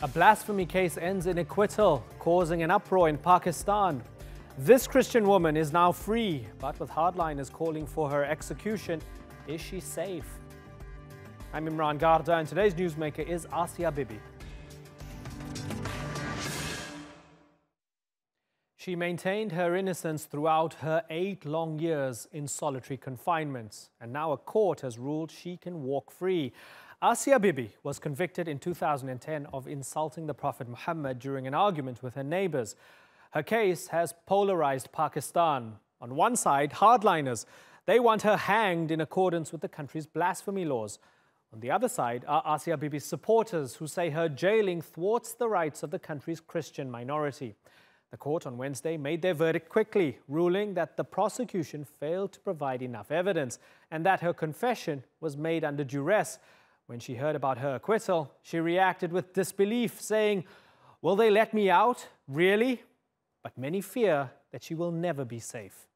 A blasphemy case ends in acquittal, causing an uproar in Pakistan. This Christian woman is now free, but with hardliners calling for her execution. Is she safe? I'm Imran Garda, and today's newsmaker is Aasia Bibi. She maintained her innocence throughout her 8 long years in solitary confinement, and now a court has ruled she can walk free. Aasia Bibi was convicted in 2010 of insulting the Prophet Muhammad during an argument with her neighbors. Her case has polarized Pakistan. On one side, hardliners. They want her hanged in accordance with the country's blasphemy laws. On the other side are Aasia Bibi's supporters, who say her jailing thwarts the rights of the country's Christian minority. The court on Wednesday made their verdict quickly, ruling that the prosecution failed to provide enough evidence and that her confession was made under duress. When she heard about her acquittal, she reacted with disbelief, saying, "Will they let me out? Really?" But many fear that she will never be safe.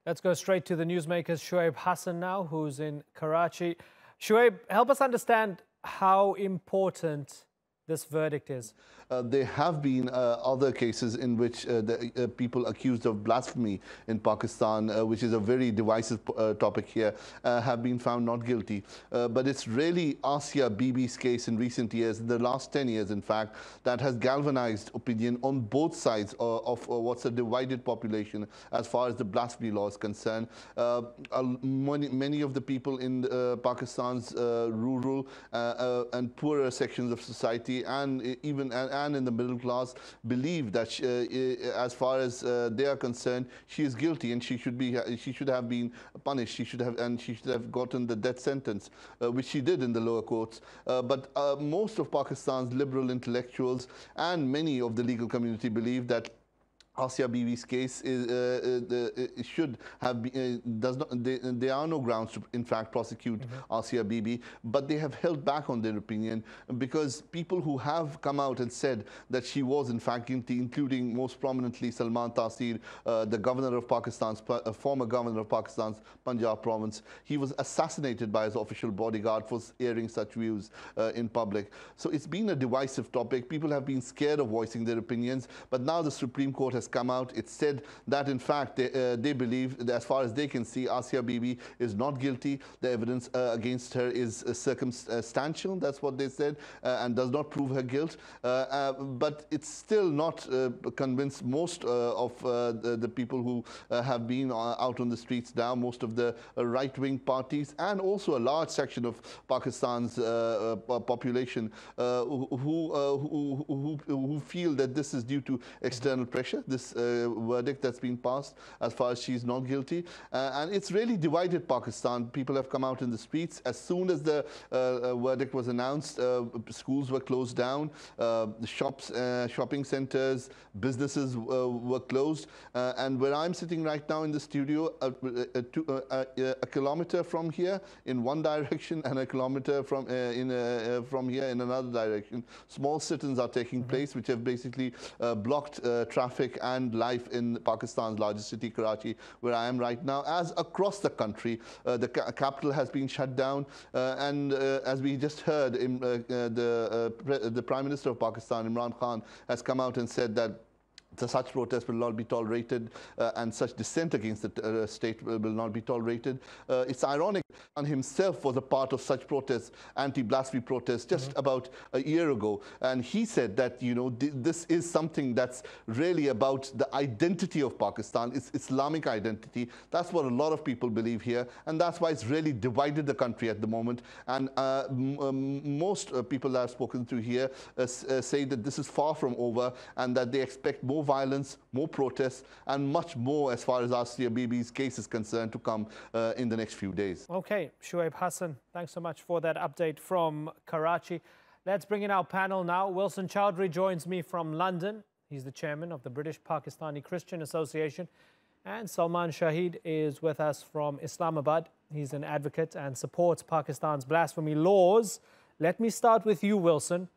Let's go straight to the newsmakers, Shoaib Hassan now, who's in Karachi. Shoaib, help us understand how important this verdict is. There have been other cases in which the people accused of blasphemy in Pakistan, which is a very divisive topic here, have been found not guilty. But it's really Aasia Bibi's case in recent years, in the last 10 years, in fact, that has galvanized opinion on both sides of what's a divided population as far as the blasphemy law is concerned. Many of the people in Pakistan's rural and poorer sections of society, and even and in the middle class, believe that as far as they are concerned, she is guilty and she should have been punished. She should have gotten the death sentence, which she did in the lower courts. But most of Pakistan's liberal intellectuals and many of the legal community believe that Aasia Bibi's case should have been, there are no grounds to, in fact, prosecute Aasia Bibi, but they have held back on their opinion because people who have come out and said that she was, in fact, guilty, including most prominently Salman Taseer, the governor of Pakistan's, former governor of Pakistan's Punjab province. He was assassinated by his official bodyguard for airing such views in public. So it's been a divisive topic. People have been scared of voicing their opinions, but now the Supreme Court has come out. It said that, in fact, they believe that as far as they can see, Aasia Bibi is not guilty. The evidence against her is circumstantial, that's what they said, and does not prove her guilt. But it's still not convinced most of the people who have been out on the streets now, most of the right-wing parties, and also a large section of Pakistan's population who feel that this is due to external pressure, this verdict that's been passed as far as she's not guilty. And it's really divided Pakistan. People have come out in the streets. As soon as the verdict was announced, schools were closed down, the shops, shopping centers, businesses were closed. And where I'm sitting right now in the studio, a kilometer from here in one direction and a kilometer from here in another direction, small sit-ins are taking place, which have basically blocked traffic and life in Pakistan's largest city, Karachi, where I am right now. As across the country, the capital has been shut down, and as we just heard, the Prime Minister of Pakistan, Imran Khan, has come out and said that such protests will not be tolerated, and such dissent against the state will not be tolerated. It's ironic, Khan himself was a part of such protests, anti-blasphemy protests, just about a year ago. And he said that, you know, this is something that's really about the identity of Pakistan, its Islamic identity. That's what a lot of people believe here, and that's why it's really divided the country at the moment. And most people that I've spoken to here say that this is far from over, and that they expect more violence, more protests, and much more as far as Aasia Bibi's case is concerned to come in the next few days. Okay, Shoaib Hassan, thanks so much for that update from Karachi. Let's bring in our panel now. Wilson Chowdhury joins me from London. He's the chairman of the British Pakistani Christian Association. And Salman Shahid is with us from Islamabad. He's an advocate and supports Pakistan's blasphemy laws. Let me start with you, Wilson.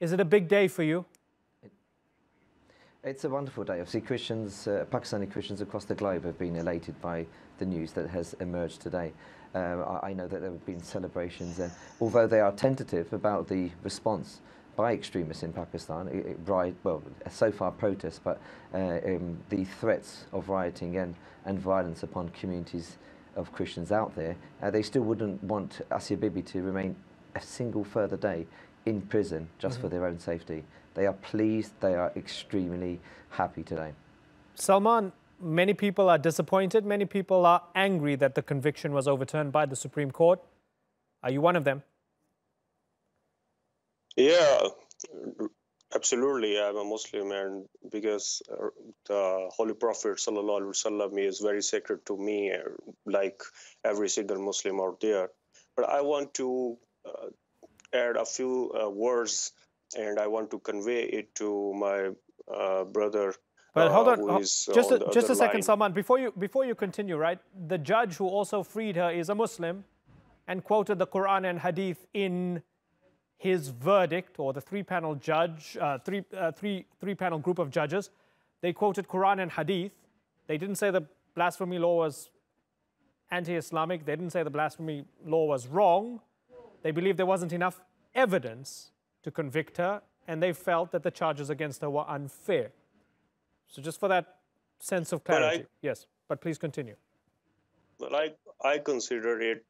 Is it a big day for you? It's a wonderful day. Obviously, Christians, Pakistani Christians across the globe have been elated by the news that has emerged today. I know that there have been celebrations, and although they are tentative about the response by extremists in Pakistan, well, so far protests, but the threats of rioting and violence upon communities of Christians out there, they still wouldn't want Asia Bibi to remain a single further day in prison just for their own safety. They are pleased, they are extremely happy today. Salman, many people are disappointed, many people are angry that the conviction was overturned by the Supreme Court. Are you one of them? Yeah, absolutely. I'm a Muslim, and because the Holy Prophet Sallallahu Alaihi Wasallam is very sacred to me, like every single Muslim out there. But I want to add a few words, and I want to convey it to my brother. But hold on, just a second, Salman. Before you continue, right? The judge who also freed her is a Muslim, and quoted the Quran and Hadith in his verdict, or the three-panel judge, three-panel group of judges. They quoted Quran and Hadith. They didn't say the blasphemy law was anti-Islamic. They didn't say the blasphemy law was wrong. They believed there wasn't enough evidence to convict her, and they felt that the charges against her were unfair. So just for that sense of clarity, yes. But please continue. Well, I consider it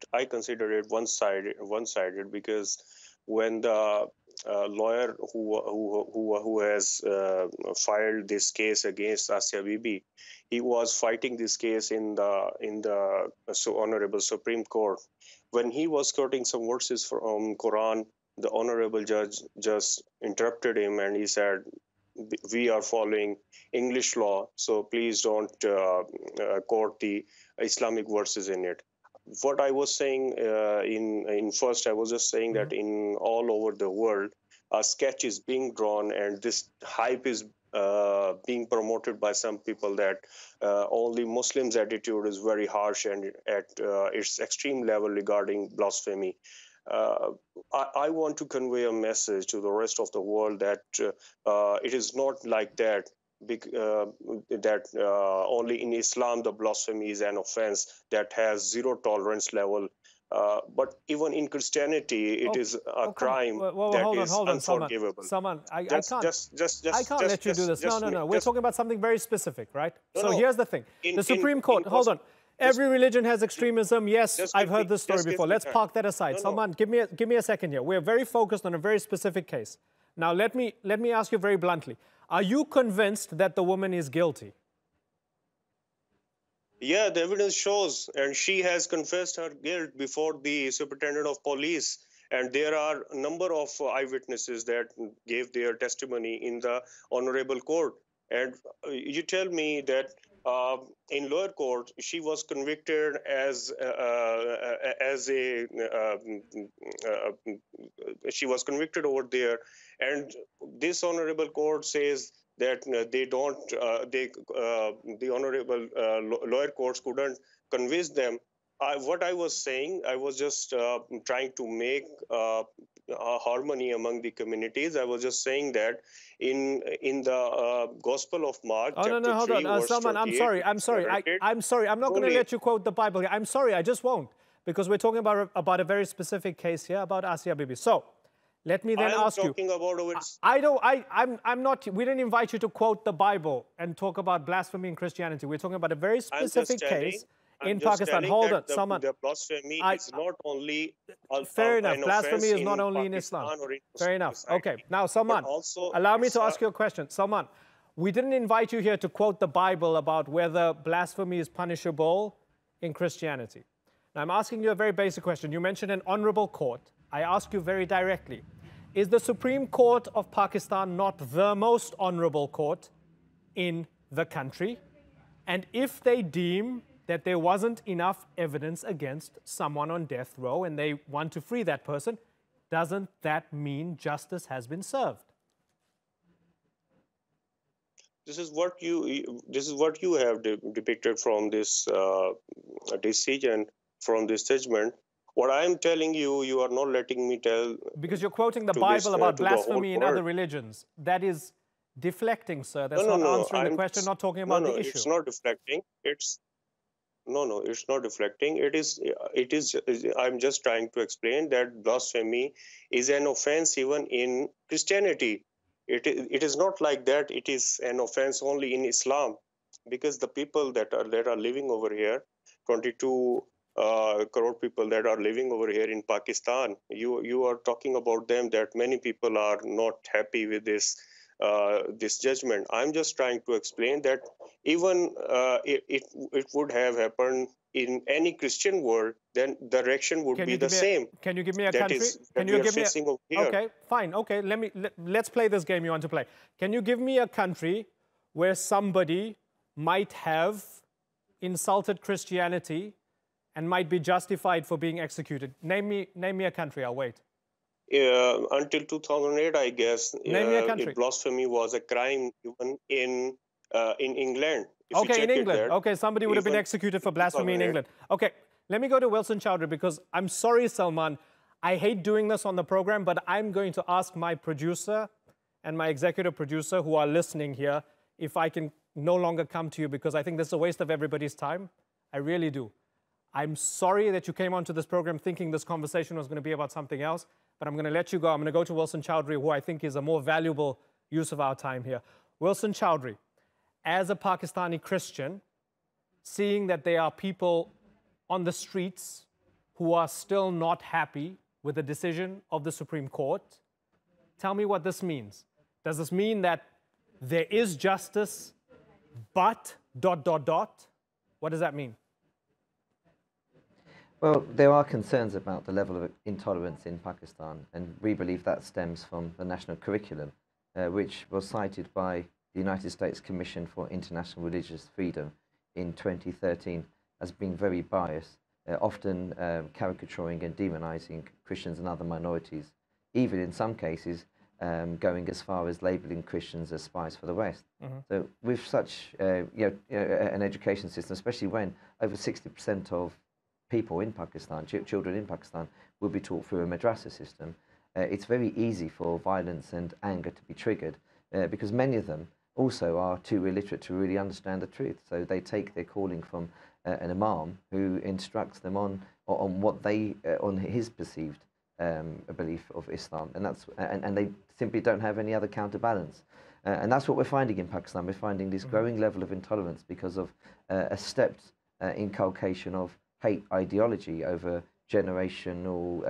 one-sided because when the lawyer who has filed this case against Asia Bibi, he was fighting this case in the Honorable Supreme Court. When he was quoting some verses from Quran, the Honorable Judge just interrupted him and he said, "We are following English law, so please don't quote the Islamic verses in it." What I was saying first, I was just saying that in all over the world, a sketch is being drawn, and this hype is being promoted by some people that only Muslims' attitude is very harsh and at its extreme level regarding blasphemy. I want to convey a message to the rest of the world that it is not like that. Only in Islam the blasphemy is an offense that has zero tolerance level. But even in Christianity, it is a crime that is unforgivable. Salman, I can't let you do this. No. We're talking about something very specific, right? Here's the thing. The Supreme Court, hold on. Every religion has extremism. Yes, I've heard this story before. Let's park that aside. Salman, give me a second here. We're very focused on a very specific case. Now, let me ask you very bluntly. Are you convinced that the woman is guilty? Yeah, the evidence shows, and she has confessed her guilt before the superintendent of police. And there are a number of eyewitnesses that gave their testimony in the honorable court. And you tell me that in lower court, she was convicted she was convicted over there, and this honorable court says that the honorable lower courts couldn't convince them. What I was saying, I was just trying to make harmony among the communities. I was just saying that in the Gospel of Mark, chapter 3, hold on, Salman, I'm sorry. I'm not going to let you quote the Bible here. I'm sorry, I just won't, because we're talking about a very specific case here about Asia Bibi. So let me then ask you. I'm not. We didn't invite you to quote the Bible and talk about blasphemy in Christianity. We're talking about a very specific case in Pakistan. Hold on, Salman. The blasphemy is not only. Fair enough. Blasphemy is not only in Islam. Fair enough. Okay. Now, Salman, allow me to ask you a question. Salman, we didn't invite you here to quote the Bible about whether blasphemy is punishable in Christianity. Now, I'm asking you a very basic question. You mentioned an honorable court. I ask you very directly. Is the Supreme Court of Pakistan not the most honorable court in the country? And if they deem that there wasn't enough evidence against someone on death row and they want to free that person, doesn't that mean justice has been served? This is what you have depicted from this decision, from this judgment. What I am telling you, you are not letting me tell. Because you're quoting the Bible about blasphemy in other religions. That is deflecting, sir. That's not answering the question, not talking about the issue. It's not deflecting. No, it's not reflecting. I'm just trying to explain that blasphemy is an offense even in Christianity. It is not like that. It is an offense only in Islam, because the people that are living over here, 22 crore people that are living over here in Pakistan. You are talking about them, that many people are not happy with this judgment. I'm just trying to explain that even it would have happened in any Christian world, then the direction would be the same. Can you give me a country? That we are facing over here. Okay, fine. Okay, let's play this game you want to play. Can you give me a country where somebody might have insulted Christianity and might be justified for being executed? Name me a country. I'll wait. Until 2008, I guess, Name me a country. Blasphemy was a crime even in England. Okay, in England. Okay, somebody would have been executed for blasphemy in England. Okay, let me go to Wilson Chowdhury, because I'm sorry, Salman, I hate doing this on the program, but I'm going to ask my producer and my executive producer who are listening here if I can no longer come to you, because I think this is a waste of everybody's time. I really do. I'm sorry that you came onto this program thinking this conversation was going to be about something else, but I'm going to let you go. I'm going to go to Wilson Chowdhury, who I think is a more valuable use of our time here. Wilson Chowdhury, as a Pakistani Christian, seeing that there are people on the streets who are still not happy with the decision of the Supreme Court, tell me what this means. Does this mean that there is justice, but ... What does that mean? Well, there are concerns about the level of intolerance in Pakistan, and we believe that stems from the national curriculum, which was cited by the United States Commission for International Religious Freedom in 2013 as being very biased, often caricaturing and demonizing Christians and other minorities, even in some cases going as far as labeling Christians as spies for the West. So with such an education system, especially when over 60% of people in Pakistan, children in Pakistan, will be taught through a madrasa system, it's very easy for violence and anger to be triggered, because many of them also are too illiterate to really understand the truth. So they take their calling from an imam who instructs them on what they on his perceived belief of Islam, and they simply don't have any other counterbalance. And that's what we're finding in Pakistan. We're finding this growing level of intolerance because of a stepped inculcation of hate ideology over generational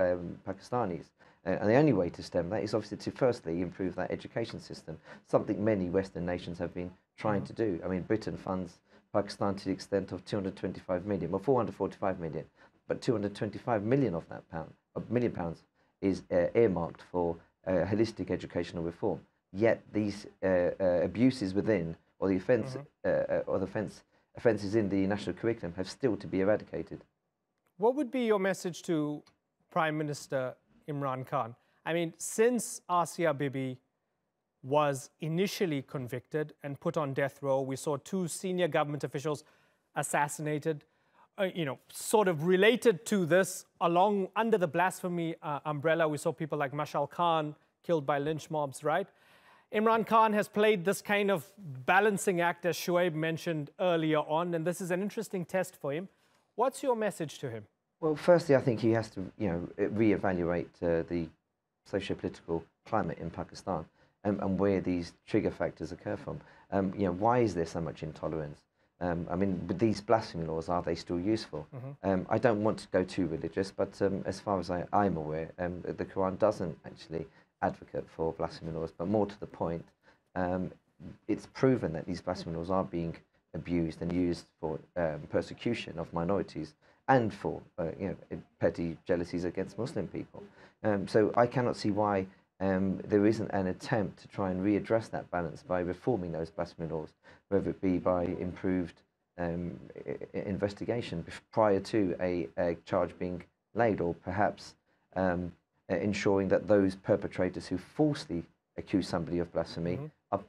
Pakistanis. And the only way to stem that is obviously to firstly improve that education system, something many Western nations have been trying to do. I mean, Britain funds Pakistan to the extent of 225 million, well, 445 million, but 225 million of that £1 million is earmarked for holistic educational reform. Yet these abuses within, or the offence, offences in the national curriculum have still to be eradicated. What would be your message to Prime Minister Imran Khan? I mean, since Aasia Bibi was initially convicted and put on death row, we saw 2 senior government officials assassinated, sort of related to this, along under the blasphemy umbrella. We saw people like Mashal Khan killed by lynch mobs, right? Imran Khan has played this kind of balancing act, as Shoaib mentioned earlier on, and this is an interesting test for him. What's your message to him? Well, firstly, I think he has to, reevaluate the socio-political climate in Pakistan and where these trigger factors occur from. Why is there so much intolerance? I mean, with these blasphemy laws, are they still useful? I don't want to go too religious, but as far as I'm aware, the Quran doesn't actually advocate for blasphemy laws, but more to the point, it's proven that these blasphemy laws are being abused and used for persecution of minorities and for petty jealousies against Muslim people. So I cannot see why there isn't an attempt to try and readdress that balance by reforming those blasphemy laws, whether it be by improved investigation prior to a charge being laid, or perhaps ensuring that those perpetrators who falsely accuse somebody of blasphemy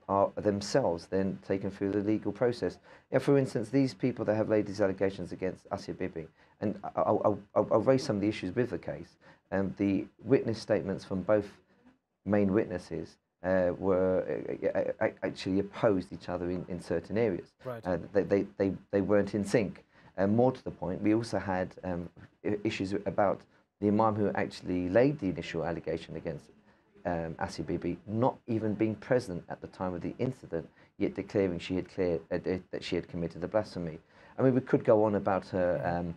are themselves then taken through the legal process. For instance, these people that have laid these allegations against Aasia Bibi, and I'll raise some of the issues with the case. The witness statements from both main witnesses were actually opposed each other in certain areas. Right. They weren't in sync. more to the point, we also had issues about the imam who actually laid the initial allegation against Aasia Bibi not even being present at the time of the incident, yet declaring that she had committed the blasphemy. I mean, we could go on about her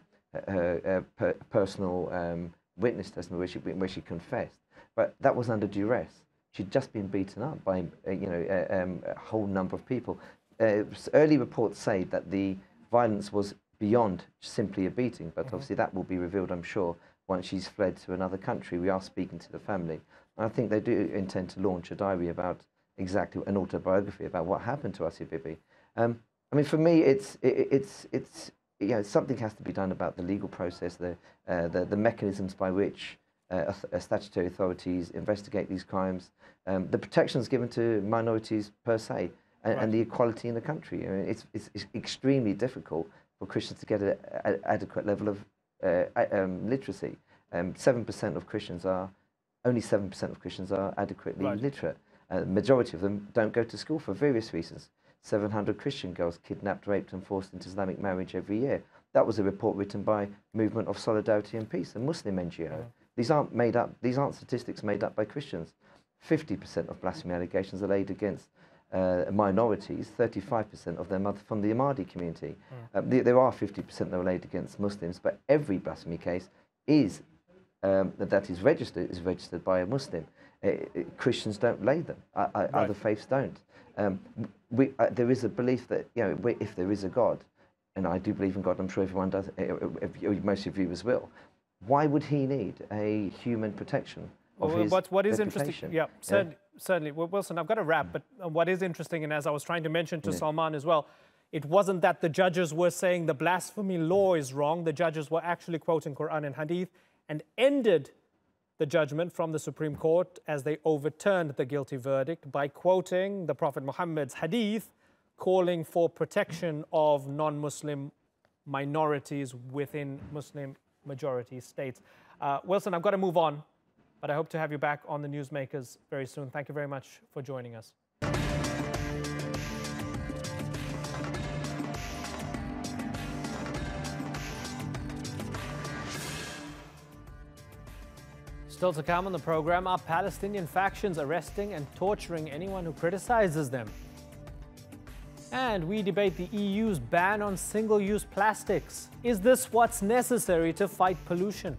personal witness testimony where she confessed, but that was under duress. She'd just been beaten up by a whole number of people. Early reports say that the violence was beyond simply a beating, but obviously that will be revealed, I'm sure, once she's fled to another country. We are speaking to the family. And I think they do intend to launch a diary about exactly an autobiography about what happened to Aasia Bibi. I mean, for me, it's something has to be done about the legal process, the mechanisms by which statutory authorities investigate these crimes, the protections given to minorities per se, and the equality in the country. I mean, it's extremely difficult for Christians to get an adequate level of literacy. 7% of Christians are adequately literate. The majority of them don't go to school for various reasons. 700 Christian girls kidnapped, raped and forced into Islamic marriage every year. That was a report written by Movement of Solidarity and Peace, a Muslim NGO. These aren't statistics made up by Christians. 50% of blasphemy allegations are laid against minorities, 35% of them are from the Ahmadi community. There are 50% that are laid against Muslims, but every blasphemy case is that is registered by a Muslim. Christians don't lay them. Other faiths don't. There is a belief that if there is a God, and I do believe in God, I'm sure everyone does, most of you as well, why would he need a human protection of his what is reputation? interesting, certainly. Well, Wilson, I've got to wrap, but what is interesting, and as I was trying to mention to Salman as well, it wasn't that the judges were saying the blasphemy law is wrong. The judges were actually quoting Quran and Hadith and ended the judgment from the Supreme Court as they overturned the guilty verdict by quoting the Prophet Muhammad's Hadith, calling for protection of non-Muslim minorities within Muslim majority states. Wilson, I've got to move on, but I hope to have you back on the Newsmakers very soon. Thank you very much for joining us. Still to come on the program, are Palestinian factions arresting and torturing anyone who criticizes them? And we debate the EU's ban on single-use plastics. Is this what's necessary to fight pollution?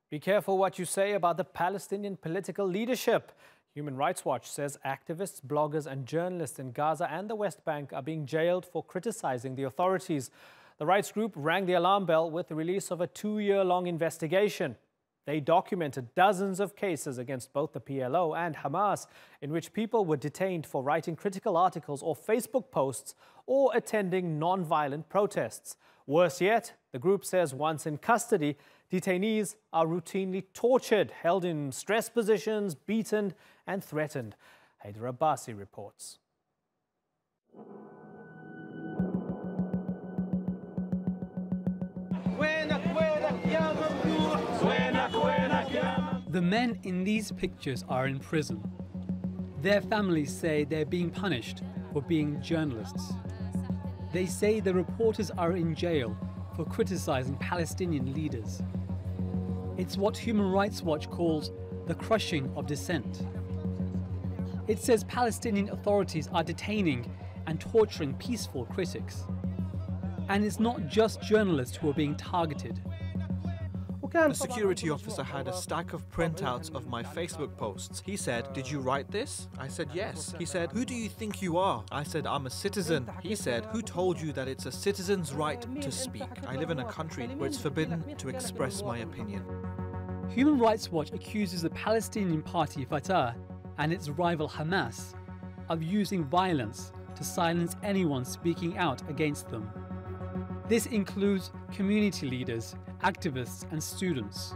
Be careful what you say about the Palestinian political leadership. Human Rights Watch says activists, bloggers and journalists in Gaza and the West Bank are being jailed for criticizing the authorities. The rights group rang the alarm bell with the release of a 2-year-long investigation. They documented dozens of cases against both the PLO and Hamas in which people were detained for writing critical articles or Facebook posts or attending non-violent protests. Worse yet, the group says once in custody, detainees are routinely tortured, held in stress positions, beaten and threatened. Haider Abbasi reports. The men in these pictures are in prison. Their families say they're being punished for being journalists. They say the reporters are in jail for criticizing Palestinian leaders. It's what Human Rights Watch calls the crushing of dissent. It says Palestinian authorities are detaining and torturing peaceful critics. And it's not just journalists who are being targeted. A security officer had a stack of printouts of my Facebook posts. He said, "Did you write this?" I said, "Yes." He said, "Who do you think you are?" I said, "I'm a citizen." He said, "Who told you that it's a citizen's right to speak? I live in a country where it's forbidden to express my opinion." Human Rights Watch accuses the Palestinian party Fatah and its rival Hamas of using violence to silence anyone speaking out against them. This includes community leaders, activists and students.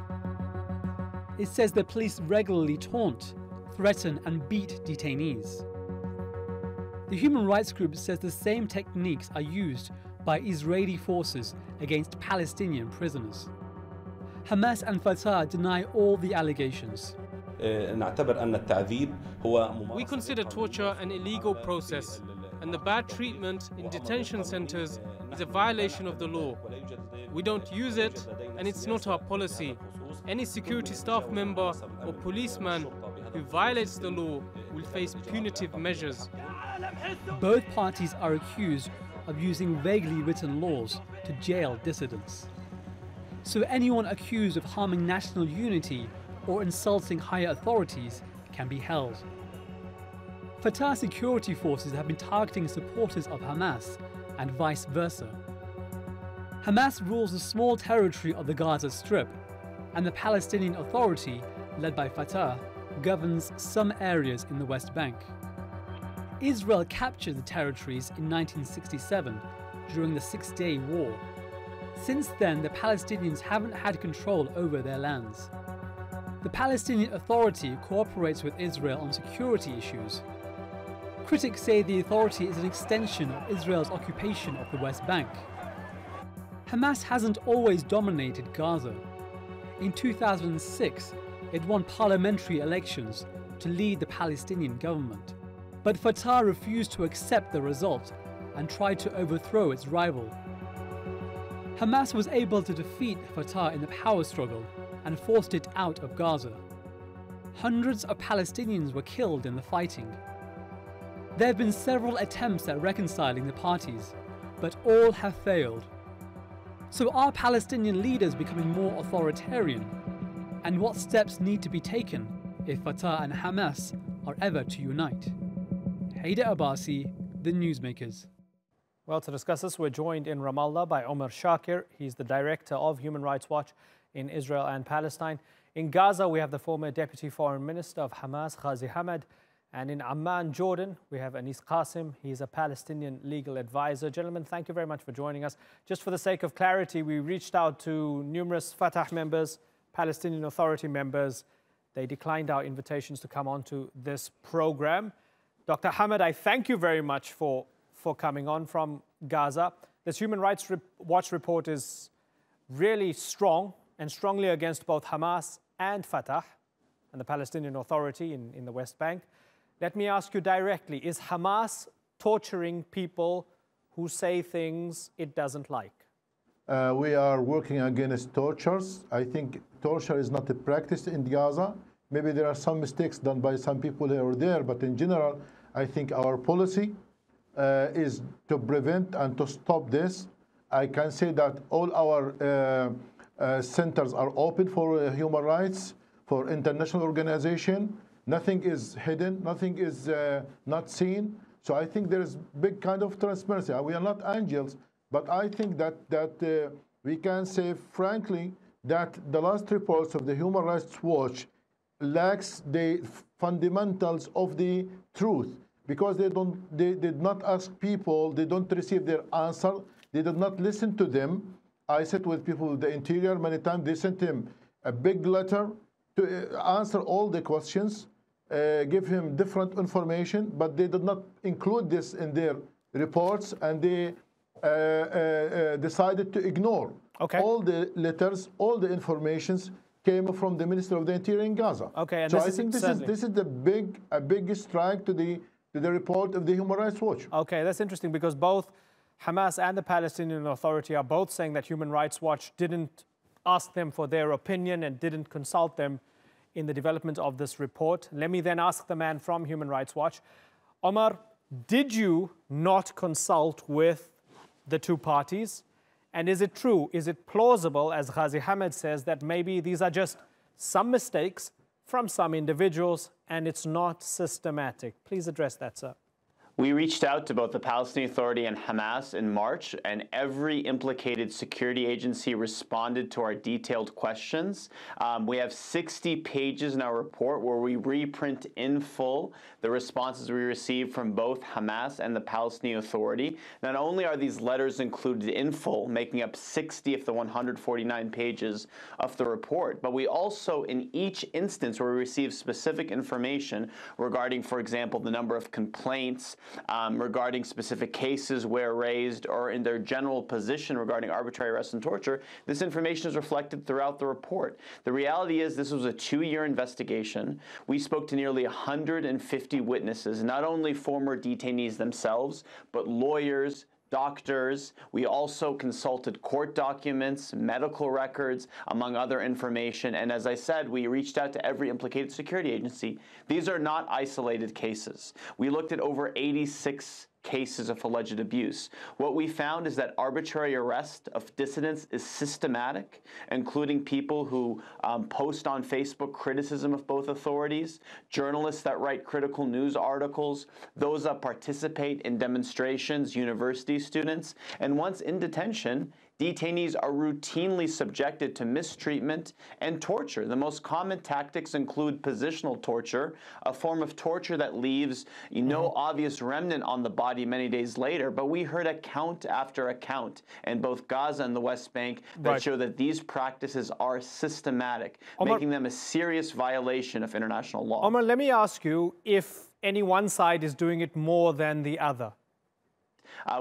It says the police regularly taunt, threaten and beat detainees. The human rights group says the same techniques are used by Israeli forces against Palestinian prisoners. Hamas and Fatah deny all the allegations. We consider torture an illegal process and the bad treatment in detention centers is a violation of the law. We don't use it, and it's not our policy. Any security staff member or policeman who violates the law will face punitive measures. Both parties are accused of using vaguely written laws to jail dissidents. So anyone accused of harming national unity or insulting higher authorities can be held. Fatah security forces have been targeting supporters of Hamas and vice versa. Hamas rules a small territory of the Gaza Strip, and the Palestinian Authority, led by Fatah, governs some areas in the West Bank. Israel captured the territories in 1967 during the Six-Day War. Since then, the Palestinians haven't had control over their lands. The Palestinian Authority cooperates with Israel on security issues. Critics say the authority is an extension of Israel's occupation of the West Bank. Hamas hasn't always dominated Gaza. In 2006, it won parliamentary elections to lead the Palestinian government. But Fatah refused to accept the result and tried to overthrow its rival. Hamas was able to defeat Fatah in the power struggle and forced it out of Gaza. Hundreds of Palestinians were killed in the fighting. There have been several attempts at reconciling the parties, but all have failed. So are Palestinian leaders becoming more authoritarian? And what steps need to be taken if Fatah and Hamas are ever to unite? Haider Abbasi, The Newsmakers. Well, to discuss this, we're joined in Ramallah by Omar Shakir. He's the director of Human Rights Watch in Israel and Palestine. In Gaza, we have the former Deputy Foreign Minister of Hamas, Ghazi Hamad. And in Amman, Jordan, we have Anis Qasim. He's a Palestinian legal advisor. Gentlemen, thank you very much for joining us. Just for the sake of clarity, we reached out to numerous Fatah members, Palestinian Authority members. They declined our invitations to come on to this program. Dr. Hamad, I thank you very much for coming on from Gaza. This Human Rights Watch report is really strong and strongly against both Hamas and Fatah and the Palestinian Authority in the West Bank. Let me ask you directly, is Hamas torturing people who say things it doesn't like? We are working against tortures. I think torture is not a practice in Gaza. Maybe there are some mistakes done by some people here or there, but in general, I think our policy is to prevent and to stop this. I can say that all our centers are open for human rights, for international organization. Nothing is hidden, nothing is not seen. So I think there is big kind of transparency. We are not angels, but I think that we can say frankly that the last reports of the Human Rights Watch lacks the fundamentals of the truth, because they did not ask people, they don't receive their answer, they did not listen to them. I sat with people with the interior many times. They sent him a big letter to answer all the questions, give him different information, but they did not include this in their reports, and they decided to ignore all the letters, all the informations came from the Minister of the Interior in Gaza. Okay, and so I think this is a big strike to the report of the Human Rights Watch. Okay, that's interesting, because both Hamas and the Palestinian Authority are both saying that Human Rights Watch didn't ask them for their opinion and didn't consult them in the development of this report. Let me then ask the man from Human Rights Watch. Omar, did you not consult with the two parties? And is it true, is it plausible, as Ghazi Hamad says, that maybe these are just some mistakes from some individuals and it's not systematic? Please address that, sir. We reached out to both the Palestinian Authority and Hamas in March, and every implicated security agency responded to our detailed questions. We have 60 pages in our report where we reprint in full the responses we received from both Hamas and the Palestinian Authority. Not only are these letters included in full, making up 60 of the 149 pages of the report, but we also, in each instance where we receive specific information regarding, for example, the number of complaints regarding specific cases where raised or in their general position regarding arbitrary arrest and torture, this information is reflected throughout the report. The reality is this was a 2-year investigation. We spoke to nearly 150 witnesses, not only former detainees themselves, but lawyers, doctors. We also consulted court documents, medical records, among other information. And as I said, we reached out to every implicated security agency. These are not isolated cases. We looked at over 86 cases of alleged abuse. What we found is that arbitrary arrest of dissidents is systematic, including people who post on Facebook criticism of both authorities, journalists that write critical news articles, those that participate in demonstrations, university students, and once in detention, detainees are routinely subjected to mistreatment and torture. The most common tactics include positional torture, a form of torture that leaves no obvious remnant on the body many days later. But we heard account after account in both Gaza and the West Bank that show that these practices are systematic, making them a serious violation of international law. Omar, let me ask you if any one side is doing it more than the other.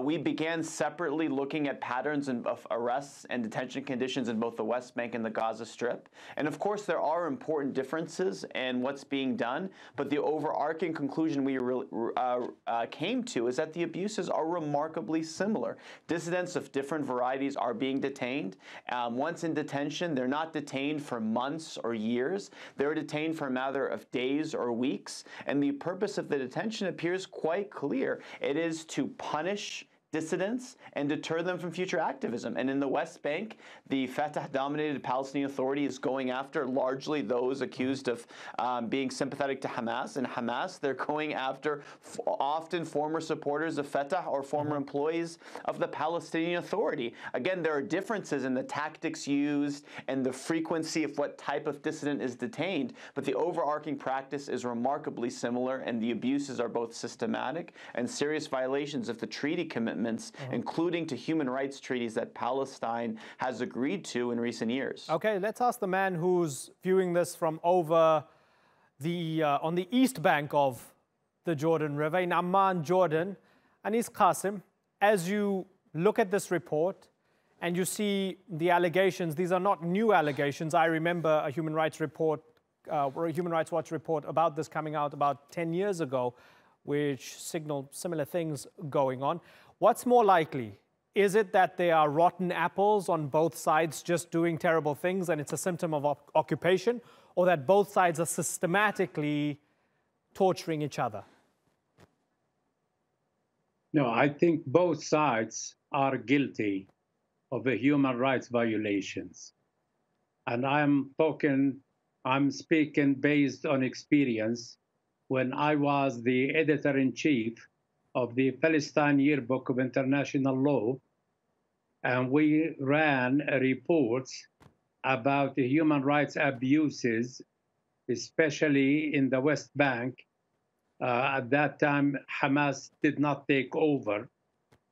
We began separately looking at patterns of arrests and detention conditions in both the West Bank and the Gaza Strip. And of course, there are important differences in what's being done, but the overarching conclusion we came to is that the abuses are remarkably similar. Dissidents of different varieties are being detained. Once in detention, they're not detained for months or years. They're detained for a matter of days or weeks. And the purpose of the detention appears quite clear. It is to punish dissidents and deter them from future activism. And in the West Bank, the Fatah-dominated Palestinian Authority is going after largely those accused of being sympathetic to Hamas. And Hamas, they're going after often former supporters of Fatah or former employees of the Palestinian Authority. Again, there are differences in the tactics used and the frequency of what type of dissident is detained, but the overarching practice is remarkably similar, and the abuses are both systematic and serious violations of the treaty commitments, including to human rights treaties that Palestine has agreed to in recent years. Okay, let's ask the man who's viewing this from over the on the east bank of the Jordan River, in Amman, Jordan. Anis Qasim, as you look at this report and you see the allegations, these are not new allegations. I remember a Human Rights report, or a Human Rights Watch report about this coming out about 10 years ago, which signaled similar things going on. What's more likely? Is it that there are rotten apples on both sides just doing terrible things and it's a symptom of occupation, or that both sides are systematically torturing each other? No, I think both sides are guilty of the human rights violations. And I'm speaking based on experience. When I was the editor-in-chief of the Palestine Yearbook of International Law, and we ran reports about the human rights abuses, especially in the West Bank. At that time, Hamas did not take over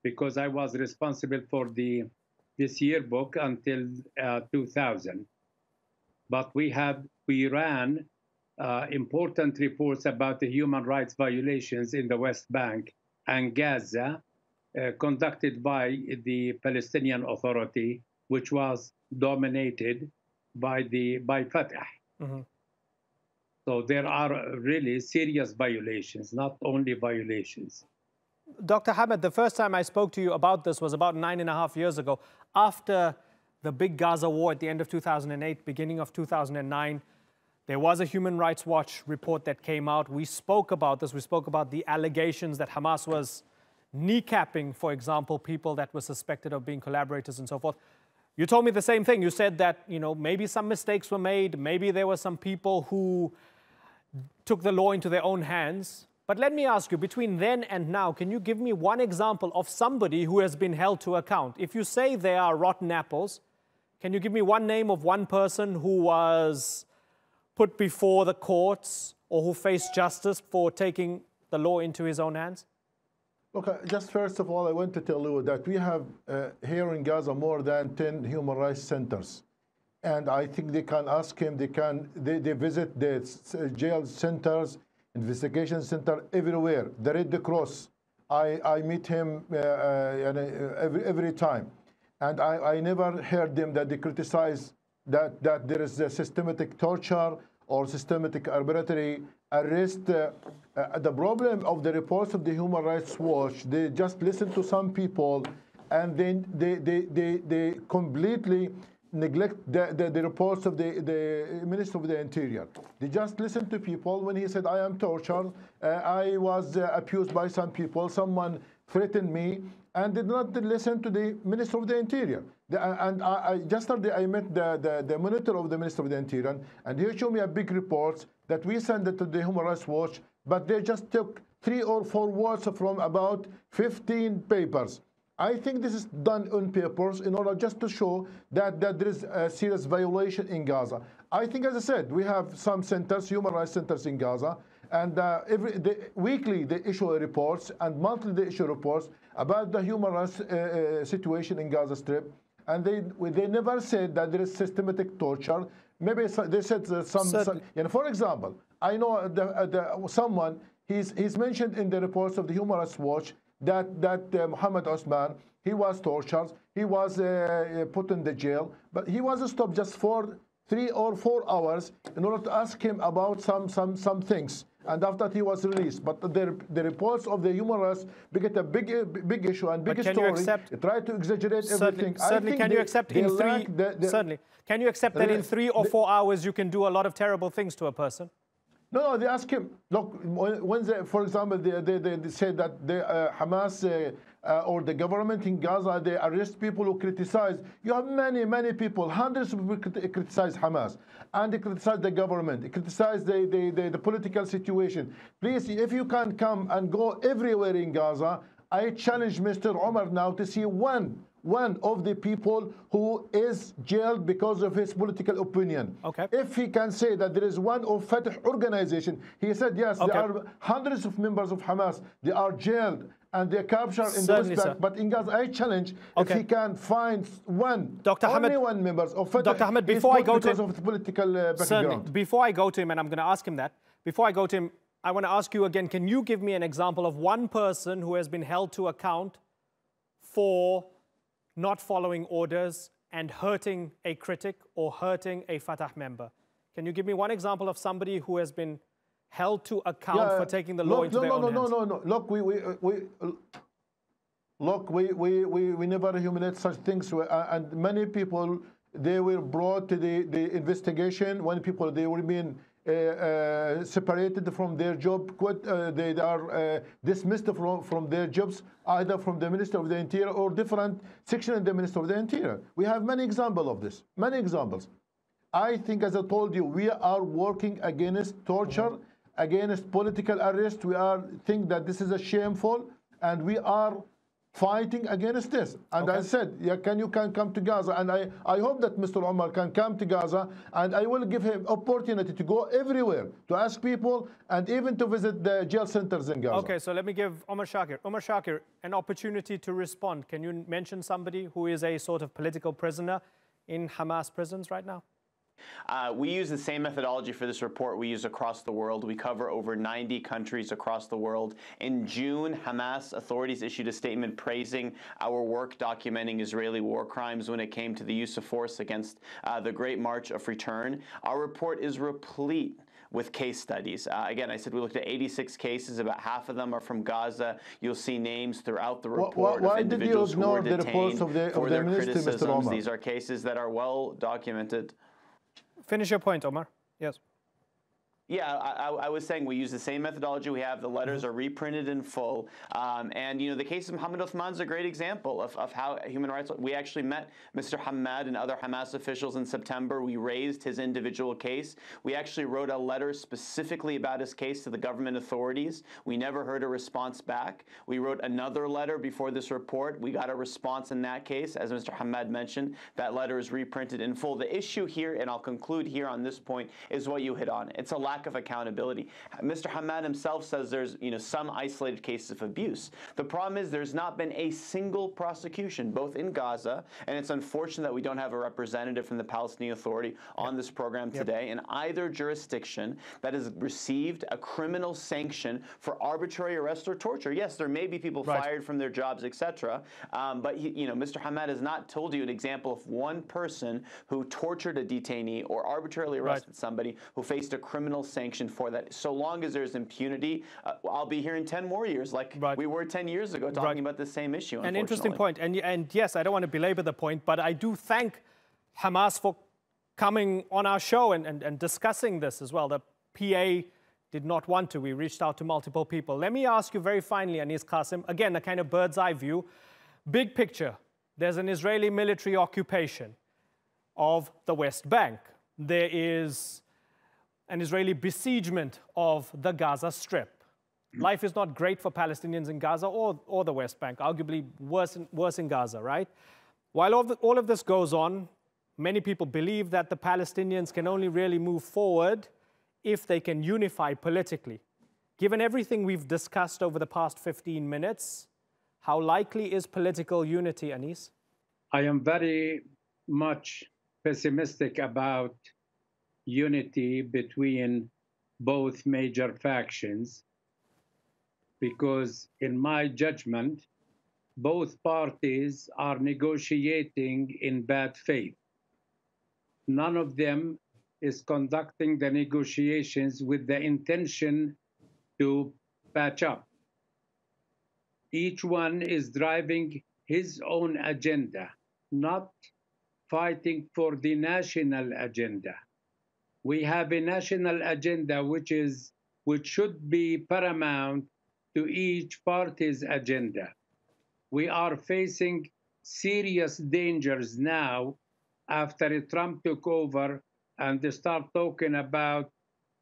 because I was responsible for this yearbook until 2000. But we ran important reports about the human rights violations in the West Bank and Gaza, conducted by the Palestinian Authority, which was dominated by Fatah. So there are really serious violations, not only violations. Dr. Hamad, the first time I spoke to you about this was about 9.5 years ago, after the big Gaza war at the end of 2008, beginning of 2009. There was a Human Rights Watch report that came out. We spoke about this. We spoke about the allegations that Hamas was kneecapping, for example, people that were suspected of being collaborators and so forth. You told me the same thing. You said that, you know, maybe some mistakes were made. Maybe there were some people who took the law into their own hands. But let me ask you, between then and now, can you give me one example of somebody who has been held to account? If you say there are rotten apples, can you give me one name of one person who was put before the courts or who faced justice for taking the law into his own hands? Okay, just first of all, I want to tell you that we have here in Gaza more than 10 human rights centers. And I think they can ask him, they visit the jail centers, investigation center, everywhere. The Red Cross, I meet him every time. And I never heard them that they criticize that there is a systematic torture or systematic arbitrary arrest. The problem of the reports of the Human Rights Watch, they just listen to some people and then they completely neglect the reports of the Minister of the Interior. They just listen to people when he said, I am tortured, I was abused by some people, someone threatened me, and did not listen to the Minister of the Interior. Yesterday I met the monitor of the Minister of the Interior, and he showed me a big report that we sent it to the Human Rights Watch, but they just took 3 or 4 words from about 15 papers. I think this is done on purpose in order just to show that there is a serious violation in Gaza. I think, as I said, we have some centers, human rights centers in Gaza, and weekly they issue reports and monthly they issue reports about the human rights situation in Gaza Strip. And they never said that there is systematic torture. Maybe they said some for example, I know someone, he's mentioned in the reports of the Human Rights Watch that Mohammed Osman, he was tortured, he was put in the jail, but he was stopped just for 3 or 4 hours in order to ask him about some things. And after that, he was released. But the reports of the human rights became a big issue and big story. Try to exaggerate everything. Certainly, can you accept in certainly, can you accept that in 3 or 4 hours you can do a lot of terrible things to a person? No, they ask him. Look, when for example, they say that Hamas or the government in Gaza, they arrest people who criticize. You have many people, hundreds of people criticize Hamas, and they criticize the government, they criticize the political situation. Please, if you can come and go everywhere in Gaza, I challenge Mr. Omar now to see one of the people who is jailed because of his political opinion. Okay. If he can say that there is one of Fatah organization, he said yes, there are hundreds of members of Hamas, they are jailed and they're captured in the West Bank. But in Gaza, I challenge if he can find one, only one member of Fatah. Dr. Ahmed, before I go to him, of the political background. Before I go to him, and I'm going to ask him that, before I go to him, I want to ask you again, can you give me an example of one person who has been held to account for not following orders and hurting a critic or hurting a Fatah member? Can you give me one example of somebody who has been held to account for taking the law into their own hands? No. Look, we never humiliate such things. And many people, they were brought to the investigation. When people, they were being separated from their job, they are dismissed from their jobs, either from the Minister of the Interior or different section in the Minister of the Interior. We have many examples of this, many examples. I think, as I told you, we are working against torture, against political arrest. We think that this is a shameful, and we are fighting against this. And I said, you can come to Gaza, and I hope that Mr. Omar can come to Gaza, and I will give him opportunity to go everywhere, to ask people, and even to visit the jail centers in Gaza. Okay, so let me give Omar Shakir an opportunity to respond. Can you mention somebody who is a sort of political prisoner in Hamas prisons right now? We use the same methodology for this report we use across the world. We cover over 90 countries across the world. In June, Hamas authorities issued a statement praising our work documenting Israeli war crimes when it came to the use of force against the Great March of Return. Our report is replete with case studies. Again, I said we looked at 86 cases. About half of them are from Gaza. You'll see names throughout the report of individuals who were detained for their criticisms. These are cases that are well documented. Finish your point, Omar. Yes. Yeah, I was saying we use the same methodology we have. The letters are reprinted in full. And, you know, the case of Mohammed Othman is a great example of how human rights... We actually met Mr. Hamad and other Hamas officials in September. We raised his individual case. We actually wrote a letter specifically about his case to the government authorities. We never heard a response back. We wrote another letter before this report. We got a response in that case. As Mr. Hamad mentioned, that letter is reprinted in full. The issue here, and I'll conclude here on this point, is what you hit on. It's a lack lack of accountability. Mr. Hamad himself says there's some isolated cases of abuse. The problem is there's not been a single prosecution, both in Gaza, and it's unfortunate that we don't have a representative from the Palestinian Authority on this program today, in either jurisdiction that has received a criminal sanction for arbitrary arrest or torture. Yes, there may be people fired from their jobs, etc., but Mr. Hamad has not told you an example of one person who tortured a detainee or arbitrarily arrested somebody who faced a criminal sanction for that. So long as there's impunity, I'll be here in 10 more years, like we were 10 years ago talking about the same issue. An interesting point. And yes, I don't want to belabor the point, but I do thank Hamas for coming on our show and discussing this as well. The PA did not want to. We reached out to multiple people. Let me ask you very finally, Anis Qasim, again, a kind of bird's eye view. Big picture, there's an Israeli military occupation of the West Bank. There is an Israeli besiegement of the Gaza Strip. Life is not great for Palestinians in Gaza or the West Bank, arguably worse in Gaza, right? While all of this goes on, many people believe that the Palestinians can only really move forward if they can unify politically. Given everything we've discussed over the past 15 minutes, how likely is political unity, Anis? I am very much pessimistic about unity between both major factions, because in my judgment, both parties are negotiating in bad faith. None of them is conducting the negotiations with the intention to patch up. Each one is driving his own agenda, not fighting for the national agenda. We have a national agenda which should be paramount to each party's agenda. We are facing serious dangers now after Trump took over and they start talking about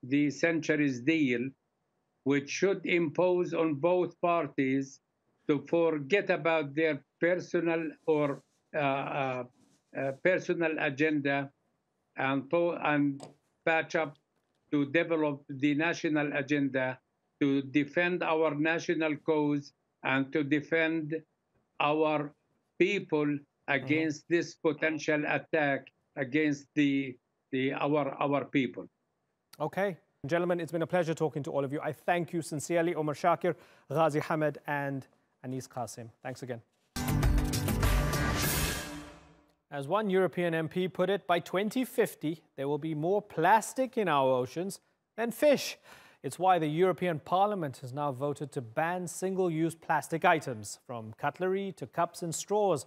the centuries deal, which should impose on both parties to forget about their personal or personal agenda and patch up to develop the national agenda to defend our national cause and to defend our people against this potential attack against our people. Okay. Gentlemen, it's been a pleasure talking to all of you. I thank you sincerely, Omar Shakir, Ghazi Hamad, and Anis Qasim. Thanks again. As one European MP put it, by 2050, there will be more plastic in our oceans than fish. It's why the European Parliament has now voted to ban single-use plastic items, from cutlery to cups and straws.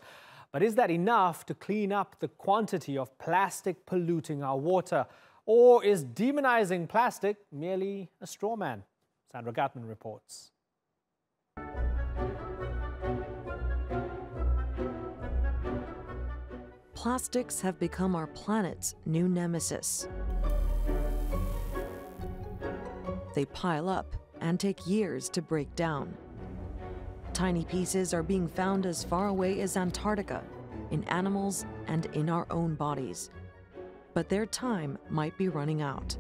But is that enough to clean up the quantity of plastic polluting our water? Or is demonizing plastic merely a straw man? Sandra Gatman reports. Plastics have become our planet's new nemesis. They pile up and take years to break down. Tiny pieces are being found as far away as Antarctica, in animals and in our own bodies. But their time might be running out.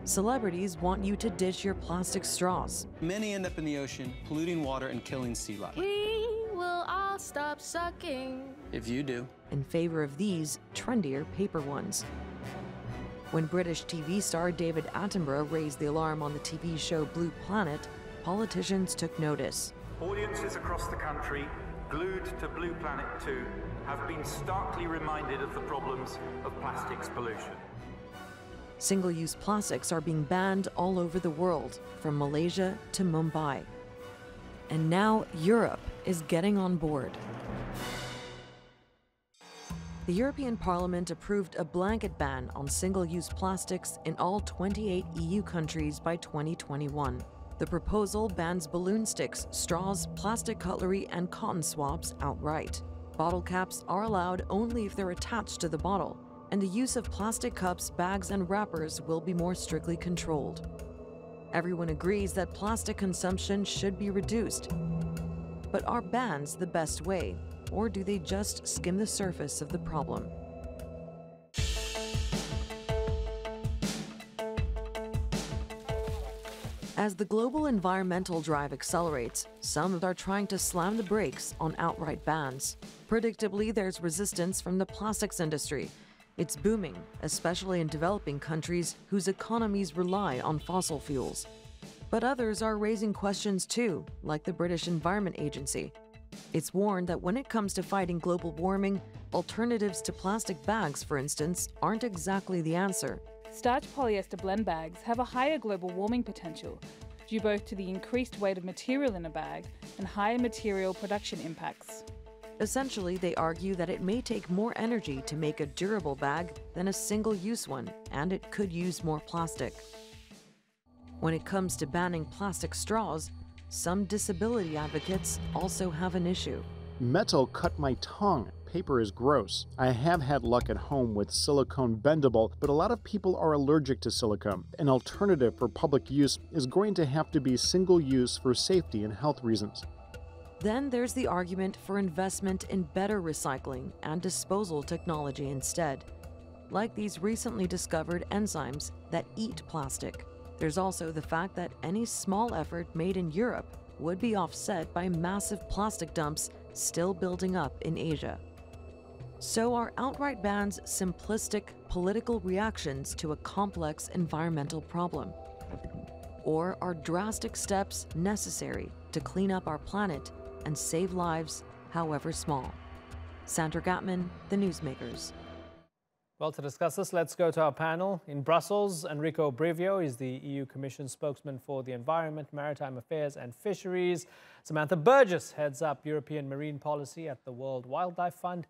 Celebrities want you to ditch your plastic straws. Many end up in the ocean, polluting water and killing sea life. We will all stop sucking. If you do. In favor of these trendier paper ones. When British TV star David Attenborough raised the alarm on the TV show Blue Planet, politicians took notice. Audiences across the country, glued to Blue Planet 2, have been starkly reminded of the problems of plastics pollution. Single-use plastics are being banned all over the world, from Malaysia to Mumbai. And now Europe is getting on board. The European Parliament approved a blanket ban on single-use plastics in all 28 EU countries by 2021. The proposal bans balloon sticks, straws, plastic cutlery, and cotton swabs outright. Bottle caps are allowed only if they're attached to the bottle, and the use of plastic cups, bags, and wrappers will be more strictly controlled. Everyone agrees that plastic consumption should be reduced. But are bans the best way, or do they just skim the surface of the problem? As the global environmental drive accelerates, some are trying to slam the brakes on outright bans. Predictably, there's resistance from the plastics industry. It's booming, especially in developing countries whose economies rely on fossil fuels. But others are raising questions too, like the British Environment Agency. It's warned that when it comes to fighting global warming, alternatives to plastic bags, for instance, aren't exactly the answer. Starch polyester blend bags have a higher global warming potential, due both to the increased weight of material in a bag and higher material production impacts. Essentially, they argue that it may take more energy to make a durable bag than a single-use one, and it could use more plastic. When it comes to banning plastic straws, some disability advocates also have an issue. Metal cut my tongue. Paper is gross. I have had luck at home with silicone bendable, but a lot of people are allergic to silicone. An alternative for public use is going to have to be single use for safety and health reasons. Then there's the argument for investment in better recycling and disposal technology instead, like these recently discovered enzymes that eat plastic. There's also the fact that any small effort made in Europe would be offset by massive plastic dumps still building up in Asia. So are outright bans simplistic political reactions to a complex environmental problem? Or are drastic steps necessary to clean up our planet and save lives, however small? Sandra Gatman, The Newsmakers. Well, to discuss this, let's go to our panel. In Brussels, Enrico Brivio is the EU Commission spokesman for the Environment, Maritime Affairs and Fisheries. Samantha Burgess heads up European marine policy at the World Wildlife Fund.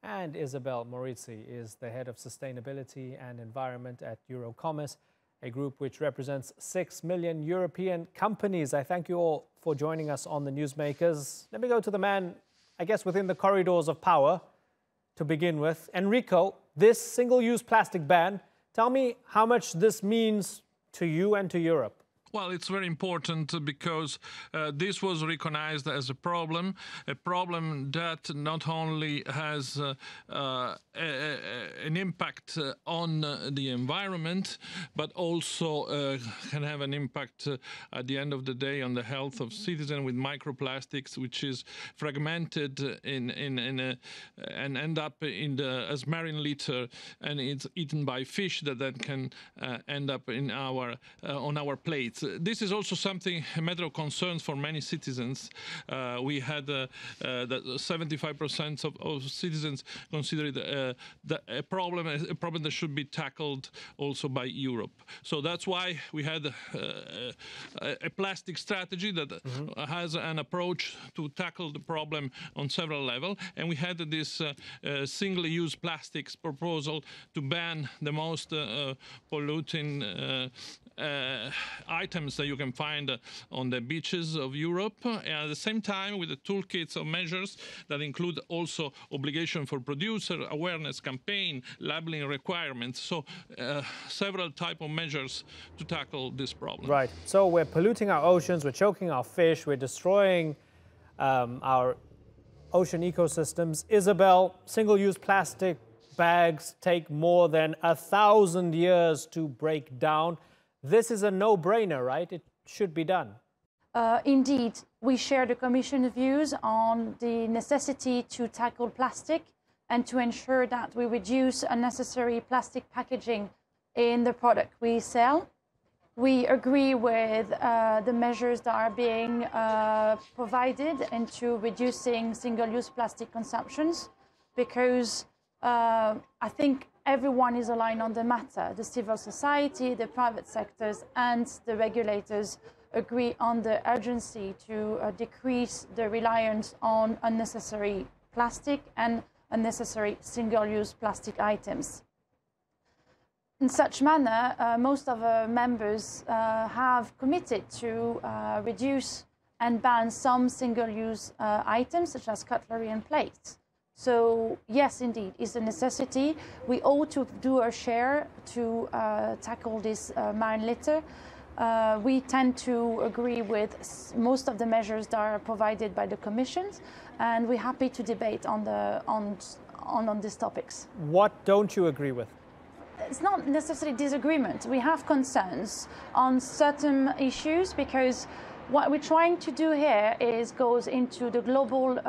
And Isabel Maurizzi is the head of sustainability and environment at Eurocommerce, a group which represents 6 million European companies. I thank you all for joining us on the Newsmakers. Let me go to the man, I guess, within the corridors of power to begin with. Enrico, this single-use plastic ban, tell me how much this means to you and to Europe. Well, it's very important because this was recognized as a problem that not only has an impact on the environment, but also can have an impact at the end of the day on the health of citizens with microplastics, which is fragmented and end up as marine litter, and it's eaten by fish that then can end up in on our plates. This is also a matter of concern for many citizens. We had that 75% of citizens consider it a problem that should be tackled also by Europe. So that's why we had a plastic strategy that has an approach to tackle the problem on several levels. And we had this single-use plastics proposal to ban the most polluting items that you can find on the beaches of Europe, and at the same time with the toolkits of measures that include also obligation for producer awareness campaign, labeling requirements, so several type of measures to tackle this problem. Right, so we're polluting our oceans, we're choking our fish, we're destroying our ocean ecosystems. Isabel, single-use plastic bags take more than 1,000 years to break down. This is a no-brainer, right? It should be done. Indeed, we share the Commission's views on the necessity to tackle plastic and to ensure that we reduce unnecessary plastic packaging in the product we sell. We agree with the measures that are being provided into reducing single-use plastic consumptions, because I think everyone is aligned on the matter. The civil society, the private sectors, and the regulators agree on the urgency to decrease the reliance on unnecessary plastic and unnecessary single-use plastic items. In such manner, most of our members have committed to reduce and ban some single-use items, such as cutlery and plates. So yes, indeed, it's a necessity. We ought to do our share to tackle this marine litter. We tend to agree with most of the measures that are provided by the Commission, and we're happy to debate on these topics. What don't you agree with? it's not necessarily disagreement. We have concerns on certain issues because what we're trying to do here goes into the global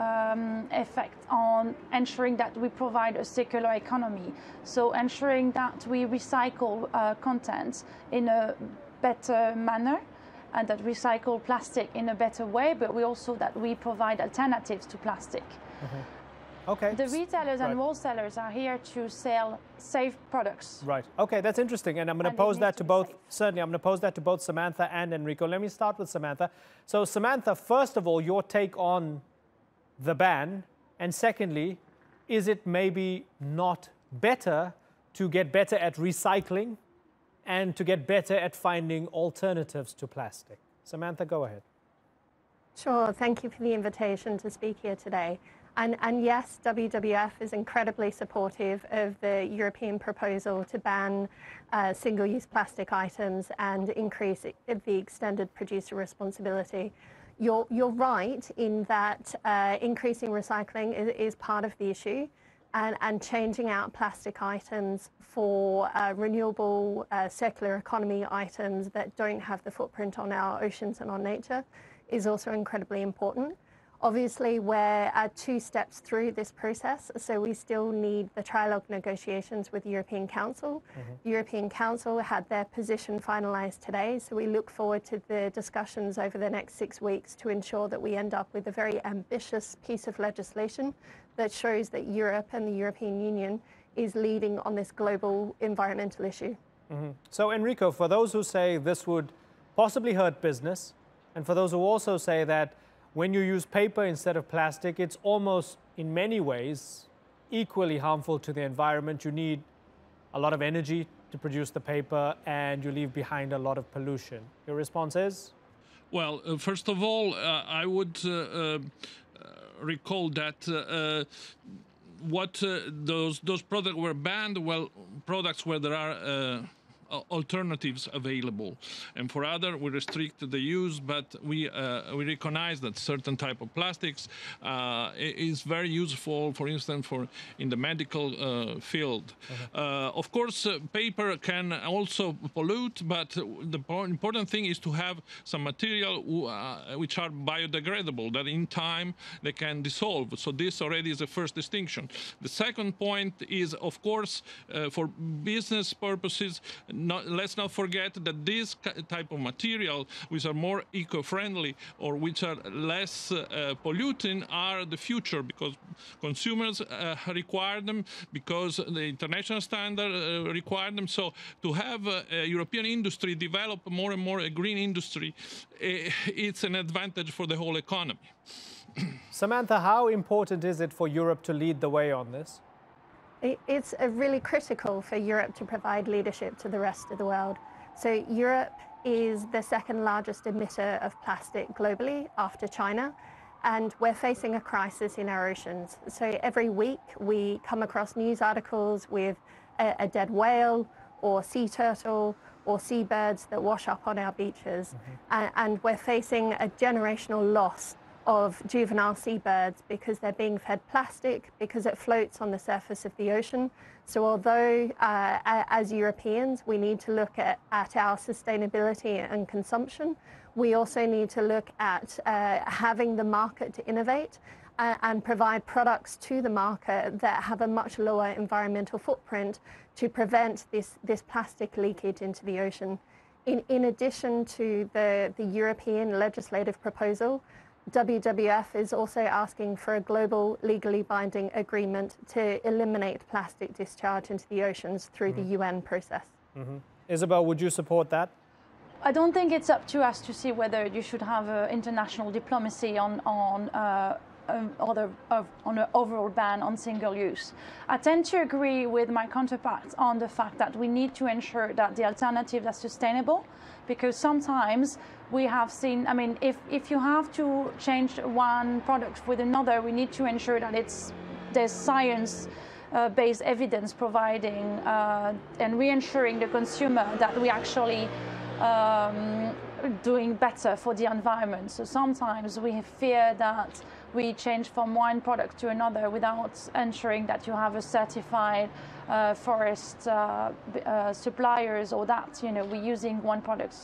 effect on ensuring that we provide a circular economy. So ensuring that we recycle content in a better manner and that recycle plastic in a better way, but we provide alternatives to plastic. Okay. The retailers and wholesalers are here to sell safe products. Right. Okay, that's interesting. And I'm going to pose that to both, certainly, I'm going to pose that to both Samantha and Enrico. Let me start with Samantha. So, Samantha, first of all, your take on the ban. And secondly, is it maybe not better to get better at recycling and to get better at finding alternatives to plastic? Samantha, go ahead. Sure. Thank you for the invitation to speak here today. And yes, WWF is incredibly supportive of the European proposal to ban single-use plastic items and increase the extended producer responsibility. You're right in that increasing recycling is part of the issue, and changing out plastic items for renewable circular economy items that don't have the footprint on our oceans and on nature is also incredibly important. Obviously, we're 2 steps through this process, so we still need the trilogue negotiations with the European Council. The European Council had their position finalised today, so we look forward to the discussions over the next 6 weeks to ensure that we end up with a very ambitious piece of legislation that shows that Europe and the European Union is leading on this global environmental issue. So, Enrico, for those who say this would possibly hurt business, and for those who also say that when you use paper instead of plastic, it's almost, in many ways, equally harmful to the environment. You need a lot of energy to produce the paper, and you leave behind a lot of pollution. Your response is? Well, first of all, I would recall that those products were banned, well, products where there are alternatives available, and for other we restrict the use, but we recognize that certain type of plastics is very useful, for instance, in the medical field. Of course, paper can also pollute, but the important thing is to have some material which are biodegradable, that in time they can dissolve. So this already is the first distinction. The second point is, of course, for business purposes, let's not forget that this type of material, which are more eco-friendly or which are less polluting, are the future, because consumers require them, because the international standard require them. So to have a European industry develop more and more a green industry, it's an advantage for the whole economy. Samantha, how important is it for Europe to lead the way on this? It's really critical for Europe to provide leadership to the rest of the world. So Europe is the 2nd largest emitter of plastic globally after China, and we're facing a crisis in our oceans. So every week we come across news articles with a dead whale or sea turtle or seabirds that wash up on our beaches. And we're facing a generational loss of juvenile seabirds because they're being fed plastic, because it floats on the surface of the ocean. So although as Europeans we need to look at our sustainability and consumption, we also need to look at having the market to innovate and provide products to the market that have a much lower environmental footprint to prevent this plastic leakage into the ocean. In addition to the European legislative proposal, WWF is also asking for a global legally binding agreement to eliminate plastic discharge into the oceans through the UN process. Isabel, would you support that? I don't think it's up to us to see whether you should have international diplomacy on an overall ban on single use. I tend to agree with my counterparts on the fact that we need to ensure that the alternatives are sustainable, because sometimes we have seen, I mean, if you have to change one product with another, we need to ensure that there's science-based evidence providing and reassuring the consumer that we actually doing better for the environment. So sometimes we fear that we change from one product to another without ensuring that you have a certified forest suppliers, or that we're using one product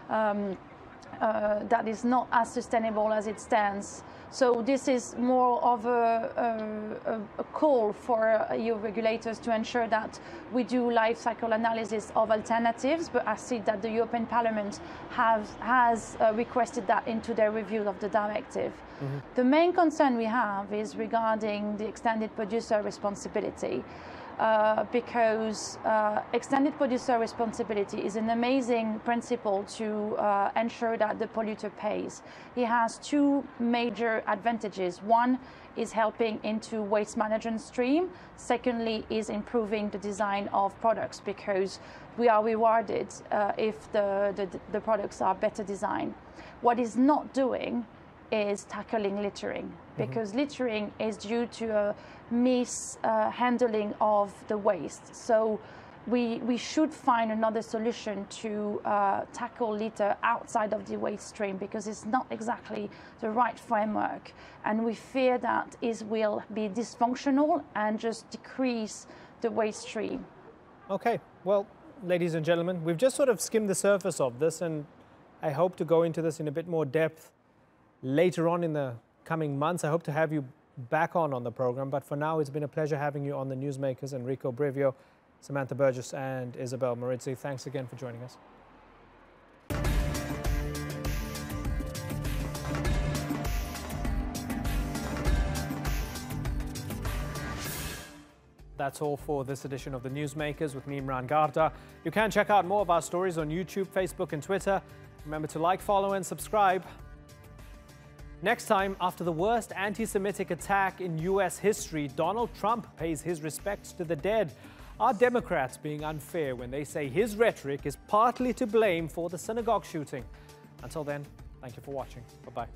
that is not as sustainable as it stands. So this is more of a call for EU regulators to ensure that we do life cycle analysis of alternatives, but I see that the European Parliament has requested that into their review of the directive. Mm-hmm. The main concern we have is regarding the extended producer responsibility. Because extended producer responsibility is an amazing principle to ensure that the polluter pays. It has two major advantages. One is helping into waste management stream. Secondly is improving the design of products, because we are rewarded if the products are better designed. What is not doing is tackling littering, because littering is due to a mishandling of the waste. So we should find another solution to tackle litter outside of the waste stream, because it's not exactly the right framework, and we fear that it will be dysfunctional and just decrease the waste stream. Okay, well, ladies and gentlemen, we've just sort of skimmed the surface of this, and I hope to go into this in a bit more depth later on in the coming months. I hope to have you back on the program, but for now it's been a pleasure having you on the Newsmakers. Enrico Brivio, Samantha Burgess and Isabel Morizzi, thanks again for joining us. That's all for this edition of the Newsmakers with me, Imran Garda. You can check out more of our stories on YouTube, Facebook and Twitter. Remember to like, follow and subscribe. Next time, after the worst anti-Semitic attack in US history, Donald Trump pays his respects to the dead. Are Democrats being unfair when they say his rhetoric is partly to blame for the synagogue shooting? Until then, thank you for watching. Bye-bye.